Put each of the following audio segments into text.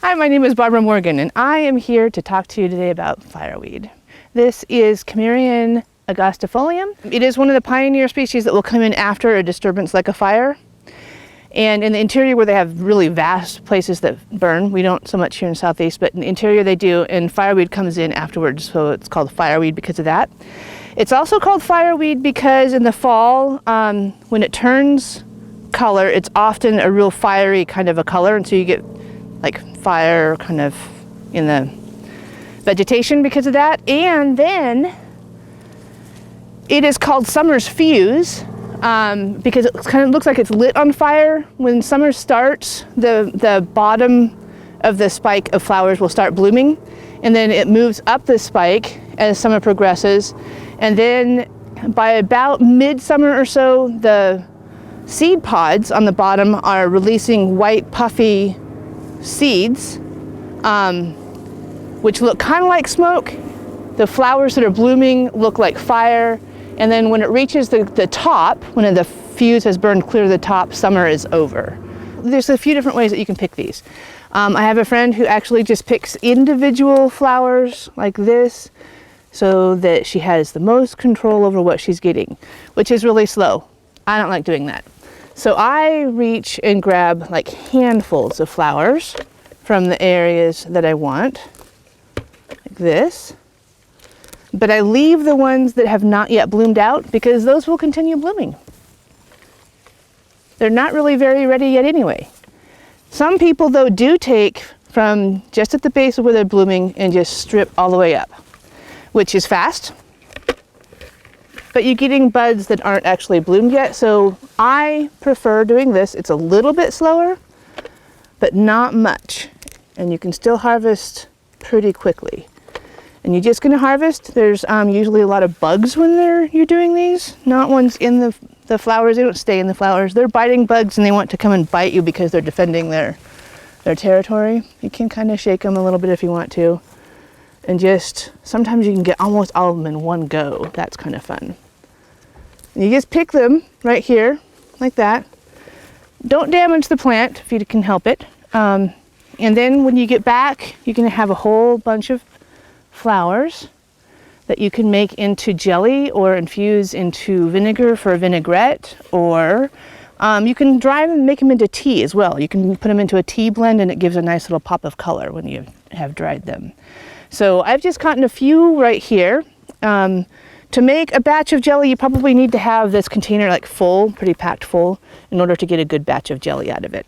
Hi, my name is Barbara Morgan, and I am here to talk to you today about fireweed. This is Camerian agostifolium. It is one of the pioneer species that will come in after a disturbance like a fire. And in the interior where they have really vast places that burn, we don't so much here in Southeast, but in the interior they do, and fireweed comes in afterwards, so it's called fireweed because of that. It's also called fireweed because in the fall, when it turns color, it's often a real fiery kind of a color, and so you get like fire kind of in the vegetation because of that. And then it is called summer's fuse because it kind of looks like it's lit on fire. When summer starts, the bottom of the spike of flowers will start blooming, and then it moves up the spike as summer progresses. And then by about midsummer or so, the seed pods on the bottom are releasing white puffy seeds, which look kind of like smoke. The flowers that are blooming look like fire. And then when it reaches the top, when the fuse has burned clear to the top, summer is over. There's a few different ways that you can pick these. I have a friend who actually just picks individual flowers like this so that she has the most control over what she's getting, which is really slow. I don't like doing that. So I reach and grab like handfuls of flowers from the areas that I want, like this. But I leave the ones that have not yet bloomed out because those will continue blooming. They're not really very ready yet anyway. Some people though do take from just at the base of where they're blooming and just strip all the way up, which is fast. But you're getting buds that aren't actually bloomed yet, so I prefer doing this. It's a little bit slower, but not much. And you can still harvest pretty quickly. And you're just gonna harvest. There's usually a lot of bugs when you're doing these, not ones in the flowers. They don't stay in the flowers. They're biting bugs and they want to come and bite you because they're defending their territory. You can kind of shake them a little bit if you want to. And just, sometimes you can get almost all of them in one go. That's kind of fun. And you just pick them right here, like that. Don't damage the plant if you can help it. And then when you get back, you're gonna have a whole bunch of flowers that you can make into jelly or infuse into vinegar for a vinaigrette, or you can dry them and make them into tea as well. You can put them into a tea blend and it gives a nice little pop of color when you have dried them. So I've just gotten a few right here. To make a batch of jelly, you probably need to have this container like full, pretty packed full, in order to get a good batch of jelly out of it.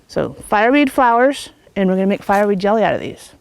So fireweed flowers, and we're gonna make fireweed jelly out of these.